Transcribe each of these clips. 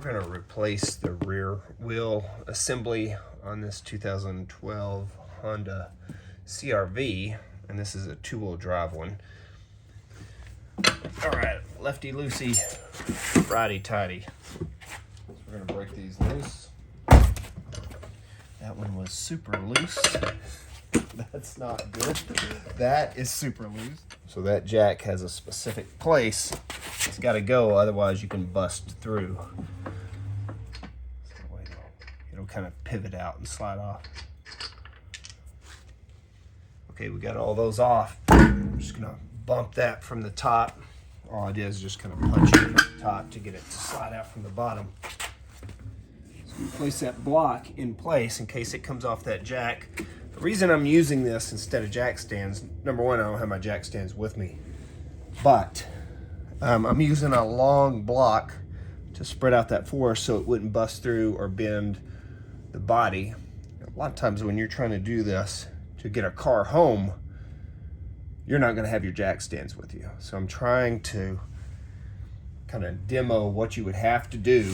We're going to replace the rear wheel assembly on this 2012 Honda CRV, and this is a 2-wheel drive one. All right, lefty loosey, righty tighty. So we're going to break these loose. That one was super loose. That's not good. That is super loose. So that jack has a specific place it's got to go, otherwise you can bust through. So it'll kind of pivot out and slide off. Okay, we got all those off. I'm just gonna bump that from the top. All I did is just kind of punch it from the top to get it to slide out from the bottom. So we place that block in place in case it comes off that jack. The reason I'm using this instead of jack stands, number one, I don't have my jack stands with me, but I'm using a long block to spread out that force so it wouldn't bust through or bend the body. A lot of times when you're trying to do this to get a car home, you're not going to have your jack stands with you. So I'm trying to kind of demo what you would have to do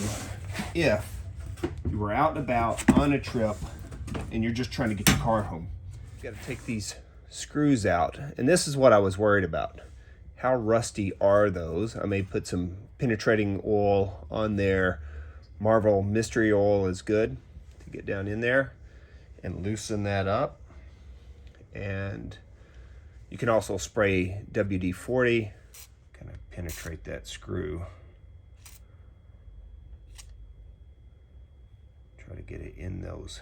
if you were out and about on a trip and you're just trying to get your car home. You got to take these screws out, and this is what I was worried about. How rusty are those? I may put some penetrating oil on there. Marvel mystery oil is good to get down in there and loosen that up. And you can also spray WD-40, kind of penetrate that screw. Try to get it in those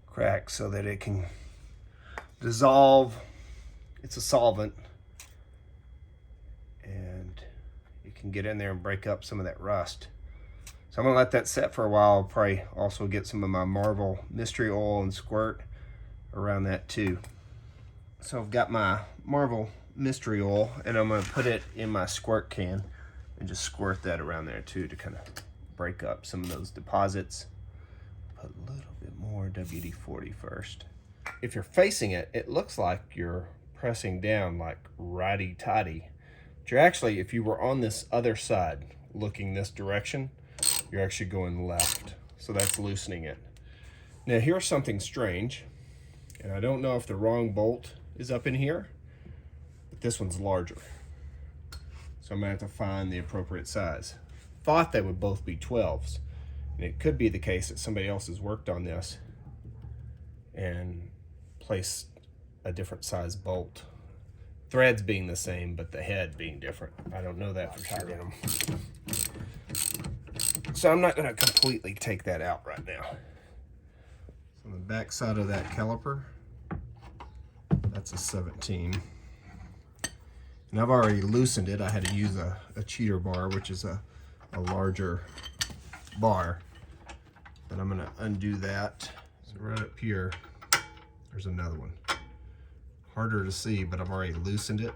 cracks so that it can dissolve. It's a solvent, and you can get in there and break up some of that rust. So I'm gonna let that set for a while. I'll probably also get some of my Marvel mystery oil and squirt around that too. So I've got my Marvel mystery oil, and I'm gonna put it in my squirt can and just squirt that around there too to kind of break up some of those deposits. Put a little bit more WD-40 first. If you're facing it, it looks like you're pressing down like righty-tighty. But you're actually, if you were on this other side looking this direction, you're actually going left. So that's loosening it. Now here's something strange, and I don't know if the wrong bolt is up in here, but this one's larger. So I'm gonna have to find the appropriate size. Thought they would both be 12s, and it could be the case that somebody else has worked on this and placed a different size bolt. Threads being the same, but the head being different. I don't know that for sure. So I'm not gonna completely take that out right now. So on the back side of that caliper, that's a 17. And I've already loosened it. I had to use a cheater bar, which is a larger bar. But I'm gonna undo that. So right up here, there's another one. Harder to see, but I've already loosened it.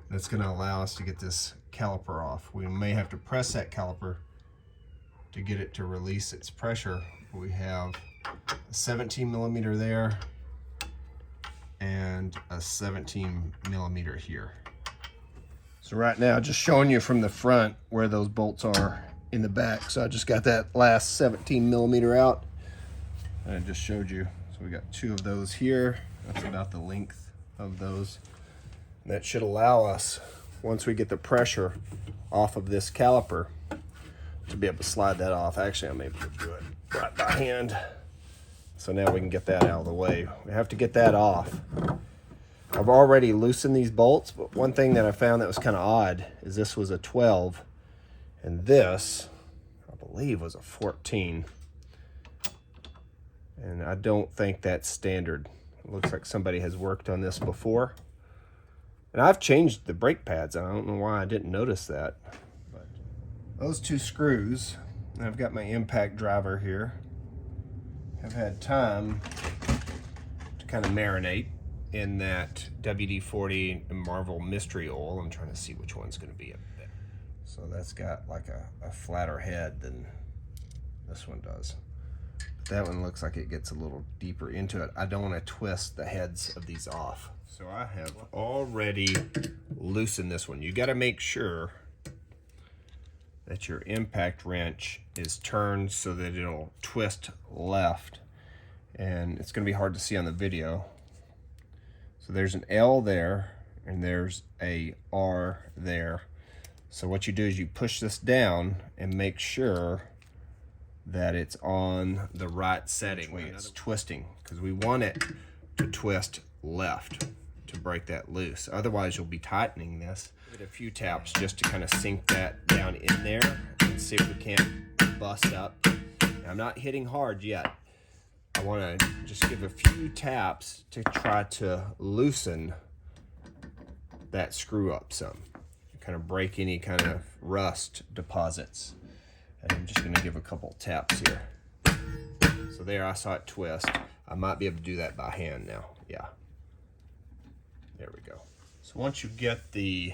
That's gonna allow us to get this caliper off. We may have to press that caliper to get it to release its pressure. We have a 17 millimeter there and a 17 millimeter here. So right now, just showing you from the front where those bolts are in the back. So I just got that last 17 millimeter out, and I just showed you. So we got 2 of those here. That's about the length of those. And that should allow us, once we get the pressure off of this caliper, to be able to slide that off. Actually, I'm able to do it right by hand. So now we can get that out of the way. We have to get that off. I've already loosened these bolts, but one thing that I found that was kind of odd is this was a 12, and this, I believe, was a 14. And I don't think that's standard. It looks like somebody has worked on this before. And I've changed the brake pads. I don't know why I didn't notice that. But those 2 screws, and I've got my impact driver here, have had time to kind of marinate in that WD-40 and Marvel mystery oil. I'm trying to see which one's going to be up there. So that's got like a flatter head than this one does. That one looks like it gets a little deeper into it. I don't want to twist the heads of these off. So I have already loosened this one. You got to make sure that your impact wrench is turned so that it'll twist left. And it's going to be hard to see on the video. So there's an L there, and there's a R there. So what you do is you push this down and make sure that it's on the right setting when it's twisting, because we want it to twist left to break that loose. Otherwise you'll be tightening this. Give it a few taps just to kind of sink that down in there and see if we can't bust up. Now, I'm not hitting hard yet. I want to just give a few taps to try to loosen that screw up some, kind of break any kind of rust deposits. And I'm just going to give a couple taps here. So there, I saw it twist. I might be able to do that by hand now. Yeah. There we go. So once you get the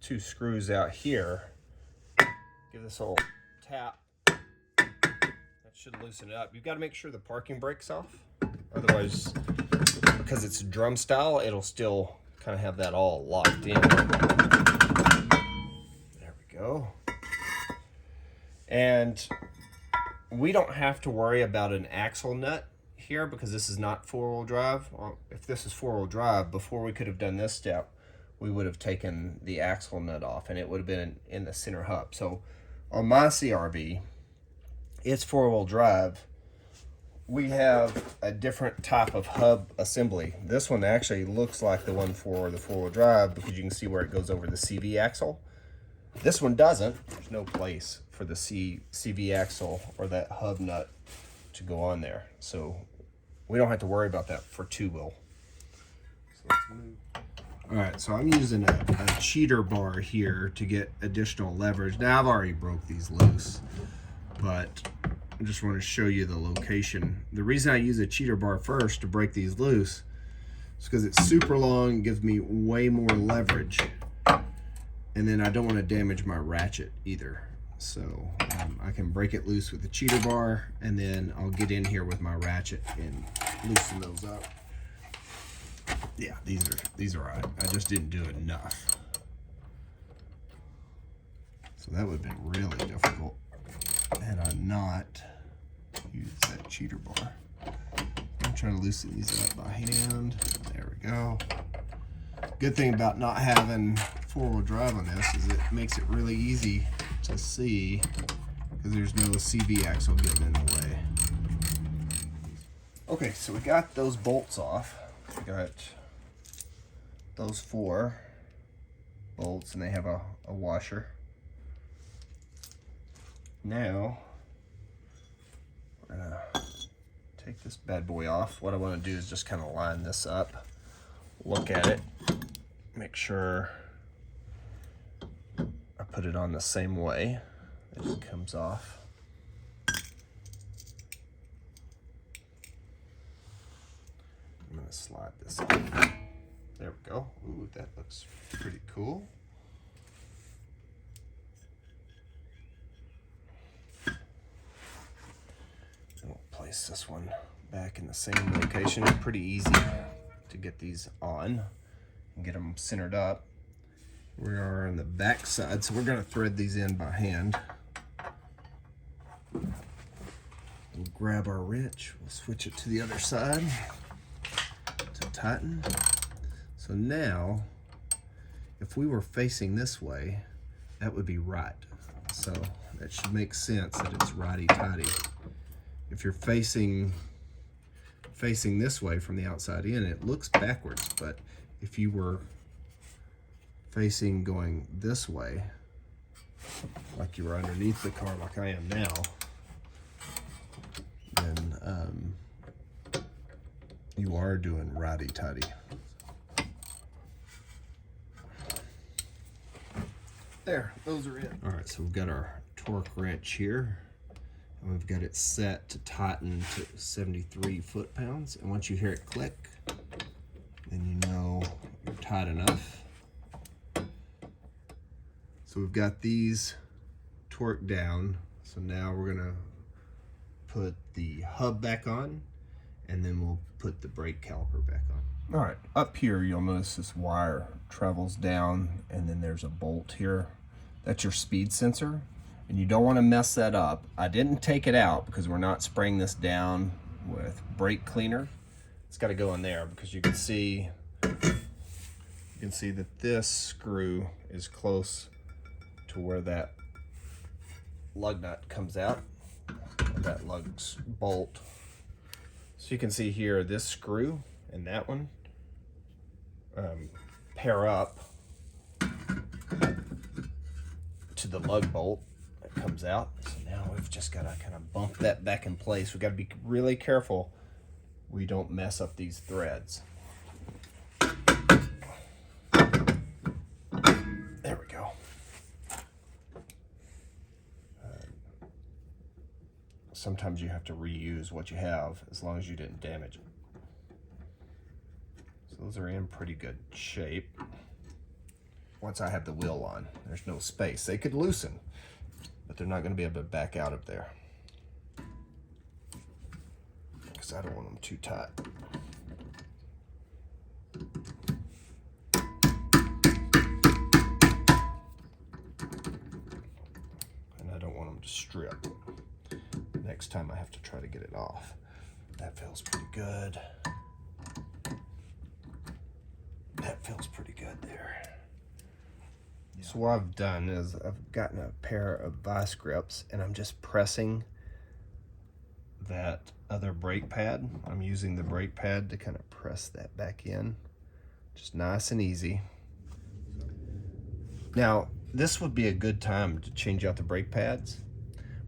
2 screws out here, give this a little tap. That should loosen it up. You've got to make sure the parking brake's off. Otherwise, because it's drum style, it'll still kind of have that all locked in. There we go. And we don't have to worry about an axle nut here because this is not 4-wheel drive. If this is 4-wheel drive, before we could have done this step, we would have taken the axle nut off and it would have been in the center hub. So on my CRV, it's 4-wheel drive. We have a different type of hub assembly. This one actually looks like the one for the 4-wheel drive because you can see where it goes over the CV axle. This one doesn't. There's no place for the CV axle or that hub nut to go on there. So we don't have to worry about that for 2-wheel. So let's move. All right, so I'm using a cheater bar here to get additional leverage. Now I've already broke these loose, but I just want to show you the location. The reason I use a cheater bar first to break these loose is because it's super long, gives me way more leverage, and then I don't want to damage my ratchet either. So I can break it loose with the cheater bar, and then I'll get in here with my ratchet and loosen those up. Yeah, these are all right. I just didn't do enough. So that would have been really difficult had I not used that cheater bar. I'm trying to loosen these up by hand. There we go. Good thing about not having 4-wheel drive on this is it makes it really easy to see because there's no CV axle getting in the way. Okay, so we got those bolts off. We got those 4 bolts and they have a washer. Now we're gonna take this bad boy off. What I want to do is just kind of line this up, look at it, make sure I put it on the same way that it comes off. I'm gonna slide this in. There we go. Ooh, that looks pretty cool. And we'll place this one back in the same location. It's pretty easy to get these on and get them centered up. We are on the back side, so we're going to thread these in by hand. We'll grab our wrench. We'll switch it to the other side to tighten. So now, if we were facing this way, that would be right. So that should make sense that it's righty-tighty. If you're facing this way from the outside in, it looks backwards, but if you were facing going this way, like you were underneath the car like I am now, then you are doing righty-tighty. There, those are it. All right, so we've got our torque wrench here, and we've got it set to tighten to 73 foot-pounds. And once you hear it click, then you know you're tight enough. So we've got these torqued down. So now we're gonna put the hub back on, and then we'll put the brake caliper back on. All right, up here you'll notice this wire travels down, and then there's a bolt here That's your speed sensor, and you don't want to mess that up. I didn't take it out because we're not spraying this down with brake cleaner. It's got to go in there because you can see that this screw is close to where that lug nut comes out, that lug's bolt. So you can see here, this screw and that one pair up to the lug bolt that comes out. So now we've just got to kind of bump that back in place. We've got to be really careful we don't mess up these threads. There we go. Sometimes you have to reuse what you have as long as you didn't damage it. So those are in pretty good shape. Once I have the wheel on, there's no space. They could loosen, but they're not going to be able to back out of there because I don't want them too tight. And I don't want them to strip. Next time I have to try to get it off. That feels pretty good. That feels pretty good there. Yeah. So what I've done is I've gotten a pair of vice grips and I'm just pressing that other brake pad. I'm using the brake pad to kind of press that back in. Just nice and easy. Now, this would be a good time to change out the brake pads,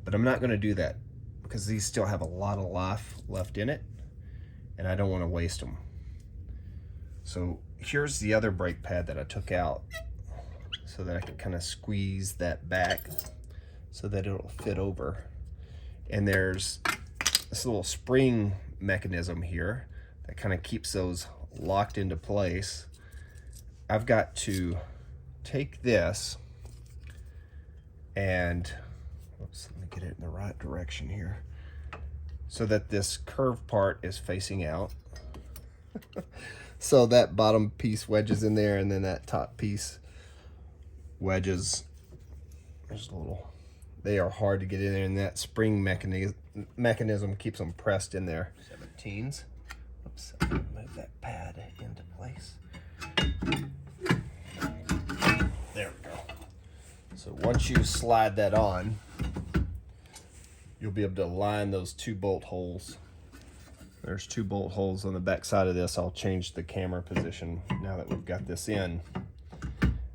but I'm not going to do that because these still have a lot of life left in it and I don't want to waste them. So here's the other brake pad that I took out so that I can kind of squeeze that back so that it'll fit over. And there's this little spring mechanism here that kind of keeps those locked into place. I've got to take this and, oops, let me get it in the right direction here so that this curved part is facing out. So that bottom piece wedges in there and then that top piece wedges. There's a little, they are hard to get in there and that spring mechanism keeps them pressed in there. 17s. Oops, move that pad into place. There we go. So once you slide that on, you'll be able to line those 2 bolt holes. There's 2 bolt holes on the back side of this. I'll change the camera position now that we've got this in,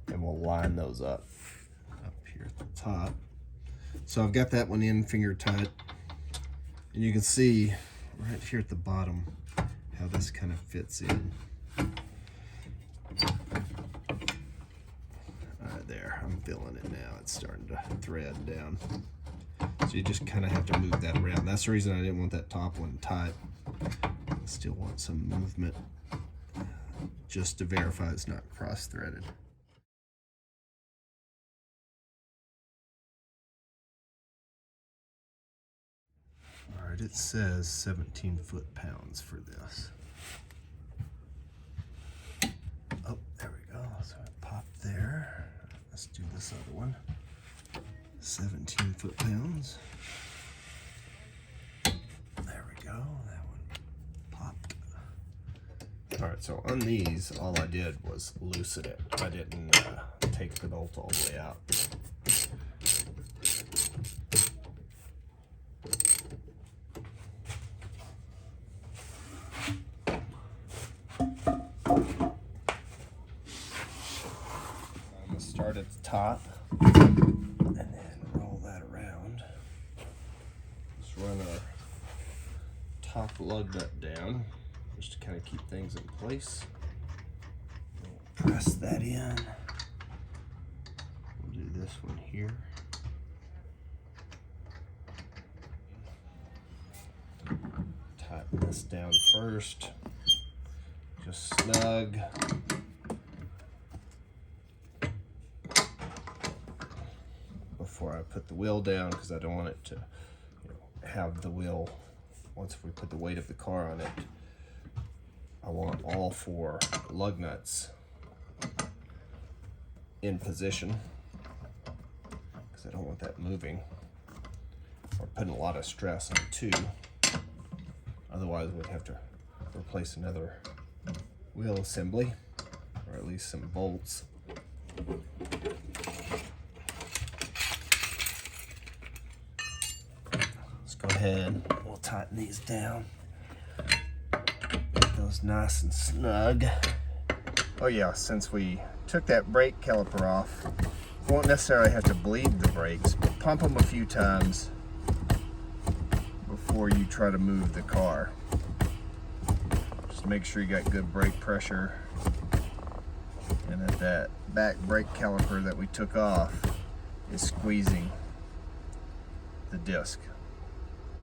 and we'll line those up here at the top. So I've got that one in finger tight, and you can see right here at the bottom how this kind of fits in. Right there, I'm feeling it now. It's starting to thread down. So you just kind of have to move that around. That's the reason I didn't want that top one tight. I still want some movement just to verify it's not cross-threaded. All right, it says 17 foot-pounds for this. Oh, there we go. So it popped there. Let's do this other one. 17 foot-pounds. There we go. That one popped. All right, so on these, all I did was loosen it. I didn't take the bolt all the way out. I'm gonna start at the top and then roll that around. Just run our top lug nut down just to kind of keep things in place. We'll press that in. We'll do this one here. Tighten this down first. Just snug. Before I put the wheel down, because I don't want it to have the wheel, once we put the weight of the car on it, I want all 4 lug nuts in position. because I don't want that moving or putting a lot of stress on the tube. Otherwise, we'd have to replace another wheel assembly, or at least some bolts. Let's go ahead, we'll tighten these down. Get those nice and snug. Oh yeah, since we took that brake caliper off, you won't necessarily have to bleed the brakes, but pump them a few times before you try to move the car. Just make sure you got good brake pressure and that back brake caliper that we took off is squeezing the disc.